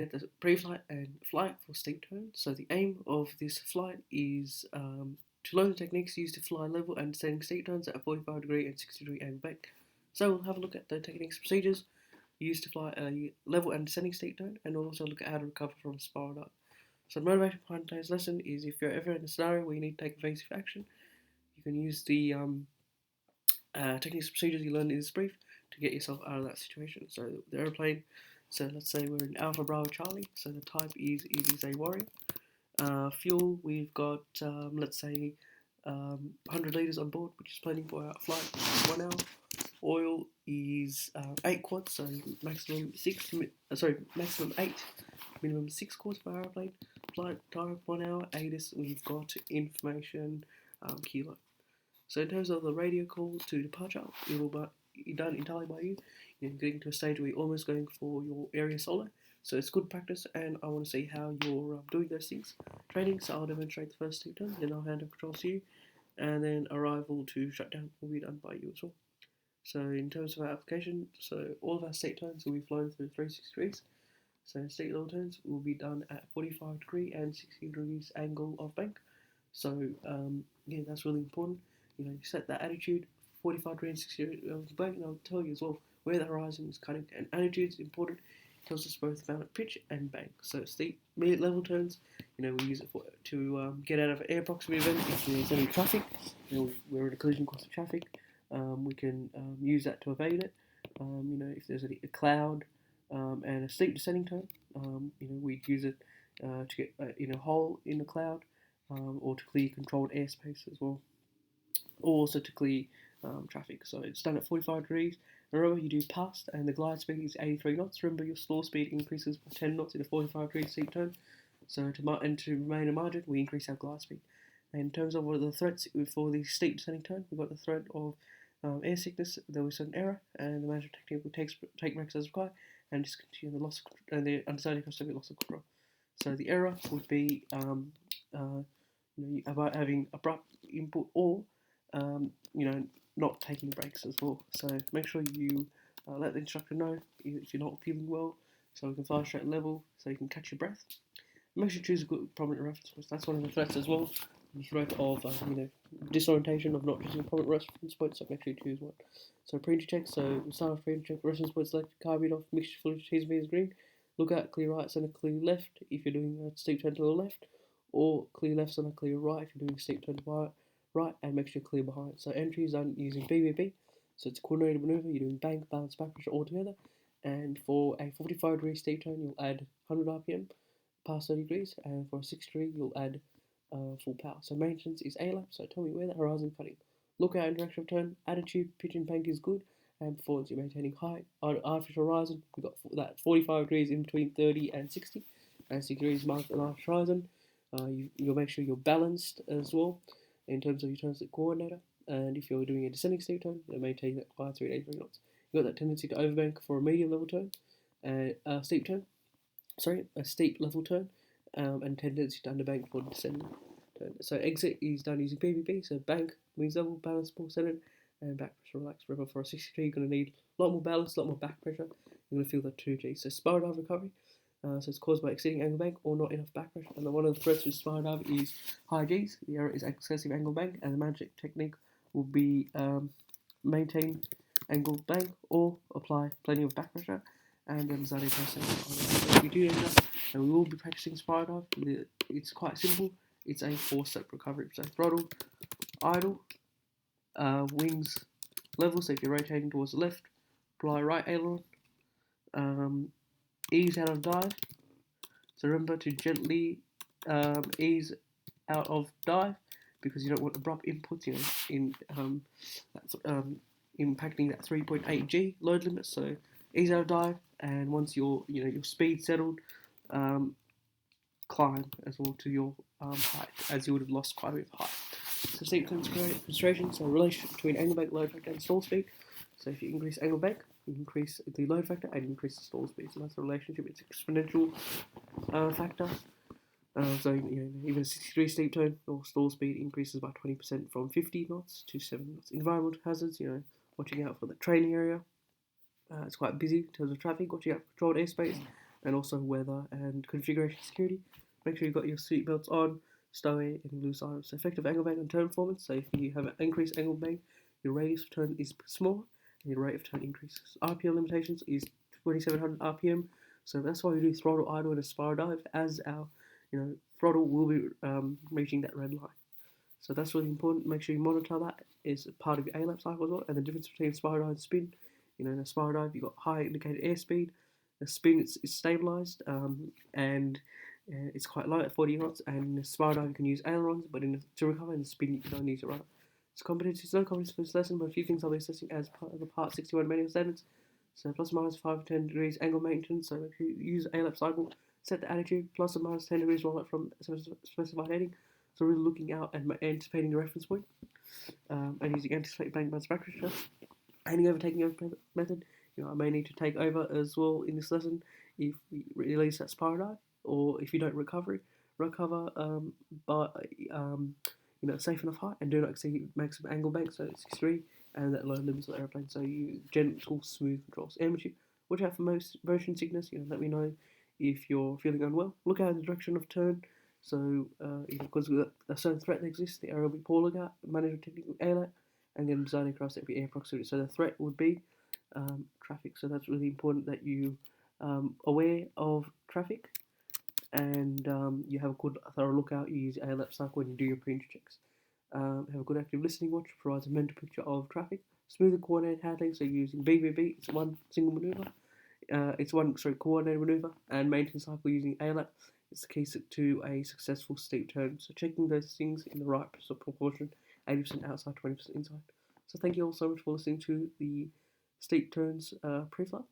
There's pre-flight and flight for steep turns. So the aim of this flight is to learn the techniques used to fly level and descending steep turns at a 45 degree and 60 degree angle bank. So we'll have a look at the techniques and procedures used to fly a level and descending steep turn, and we'll also look at how to recover from a spiral dive. So the motivation behind today's lesson is if you're ever in a scenario where you need to take evasive action, you can use the techniques and procedures you learned in this brief to get yourself out of that situation. So the aeroplane, so let's say we're in Alpha Bravo Charlie, so the type is a Warrior. Fuel, we've got, let's say, 100 litres on board, which is plenty for our flight, 1 hour. Oil is 8 quarts, so maximum maximum 8, minimum 6 quarts per aeroplane. Flight time 1 hour. ATIS, we've got information kilo. So in terms of the radio call to departure, it will be done entirely by you. You're getting to a stage where you're almost going for your area solo. So it's good practice, and I want to see how you're doing those things. Training, so I'll demonstrate the first steep turn, then I'll hand over controls to you, and then arrival to shutdown will be done by you as well. So in terms of our application, so all of our steep turns will be flown through 360 degrees. So steep level turns will be done at 45 degree and 60 degrees angle of bank. So yeah, that's really important. You set that attitude, 45 degree and 60 degrees of bank, and I'll tell you as well where the horizon is cutting. And attitude is important. It tells us both about pitch and bank. So steep level turns, we use it to get out of an air proximity event if there's any traffic. We're in a collision course of traffic. We can use that to evade it. If there's a cloud and a steep descending turn, we'd use it to get in a hole in the cloud or to clear controlled airspace as well, or also to clear traffic. So it's done at 45 degrees. Remember, you do past, and the glide speed is 83 knots. Remember, your stall speed increases by 10 knots in a 45 degree steep turn. So to remain a margin, we increase our glide speed. And in terms of what are the threats for the steep descending turn, we've got the threat of air sickness. There was an error, and the management technique will take breaks as required and discontinue the loss of, and the undecided cost of loss of control. So the error would be about having abrupt input or not taking breaks as well. So make sure you let the instructor know if you're not feeling well, so we can fly straight level, so you can catch your breath. Make sure you choose a good prominent reference point. That's one of the threats as well. The threat of disorientation of not choosing a prominent reference point. So make sure you choose one. So pre-entry check. So we start with pre-entry check. Reference point selected. Carb off. Mixture fluid. Cheese is green. Look out. Clear right. Center. Clear left. If you're doing a steep turn to the left, or clear left. Center. Clear right. If you're doing a steep turn to the right, and make sure you're clear behind. So entry is done using BBB. So it's a coordinated maneuver. You're doing bank, balance, back pressure all together. And for a 45 degree steep turn, you'll add 100 RPM past 30 degrees, and for a 60 degree, you'll add full power. So maintenance is A lap, so tell me where the horizon cutting. Look out in direction of turn, attitude, pitch and bank is good, and performance, you're maintaining height. Artificial horizon, we've got that 45 degrees in between 30 and 60, and 60 degrees marked an artificial horizon. You'll make sure you're balanced as well in terms of your turn stick coordinator, and if you're doing a descending steep turn, you'll maintain that 5, 3, 83 knots. You've got that tendency to overbank for a medium level turn, a steep level turn, and tendency to underbank for descending turn. So exit is done using PVP, so bank, wings level, balance, ball centered, and back pressure relaxed. Remember, for a 60 degree, you're going to need a lot more balance, a lot more back pressure. You're going to feel that 2G. So spiral dive recovery, so it's caused by exceeding angle bank or not enough back pressure. And then one of the threats with spiral dive is high Gs. The error is excessive angle bank, and the magic technique will be maintain angle bank or apply plenty of back pressure and then Zadi pressing. So we do that, and we will be practicing spiral dive. It's quite simple. It's a 4-step recovery. So throttle, idle, wings level. So if you're rotating towards the left, apply right aileron, ease out of dive. So remember to gently ease out of dive because you don't want abrupt inputs, impacting that 3.8 G load limit. So ease out of dive, and once your speed settled, climb as well to your height, as you would have lost quite a bit of height. So steep consideration, so relation between angle bank, load factor, and stall speed. So if you increase angle bank, you increase the load factor and increase the stall speed. So that's the relationship. It's exponential factor. So even a 60 degree steep turn, your stall speed increases by 20% from 50 knots to 7 knots. Environmental hazards, watching out for the training area. It's quite busy in terms of traffic. Watching out for controlled airspace. and also weather and configuration security. Make sure you've got your seatbelts on, stowaway, and loose items. Effective angle bank and turn performance. So if you have an increased angle bank, your radius of turn is smaller and your rate of turn increases. RPM limitations is 2700 RPM. So that's why we do throttle idle and a spiral dive, as our throttle will be reaching that red line. So that's really important. Make sure you monitor that as part of your A-lap cycle as well. And the difference between spiral dive and spin. In a spiral dive, you've got high indicated airspeed. The spin is stabilized and it's quite light at 40 knots. And in a spiral dive, you can use ailerons, but to recover in the spin, you can only use a rudder. So competency, no competency for this lesson, but a few things I'll be assessing as part of the Part 61 manual standards. So plus or minus 5 to 10 degrees angle maintenance. So if you use A-lap cycle, set the attitude plus or minus 10 degrees roll up from specified heading. So really looking out and anticipating the reference point, and using anticipate blank bounce backwards test. Handing over, taking over method. I may need to take over as well in this lesson if we release that spiral dive, or if you don't recover, but safe enough height and do not exceed maximum angle bank, so 63, and that low limits of the airplane. So you gentle, smooth controls. Amateur, watch out for motion sickness. Let me know if you're feeling unwell. Look out in the direction of turn. So, because a certain threat that exists, the area will be polar gap, manage with technical airlet, and then design across every air proximity. So the threat would be traffic. So that's really important that you aware of traffic, and you have a good thorough lookout. You use ALAP cycle when you do your pre-entry checks. Have a good active listening watch, provides a mental picture of traffic. Smooth and coordinated handling, so you're using BBB, it's one single maneuver. Coordinated maneuver, and maintenance cycle using ALAP. It's the key to a successful steep turn. So checking those things in the right proportion, 80% outside, 20% inside. So thank you all so much for listening to the steep turns pre-flight.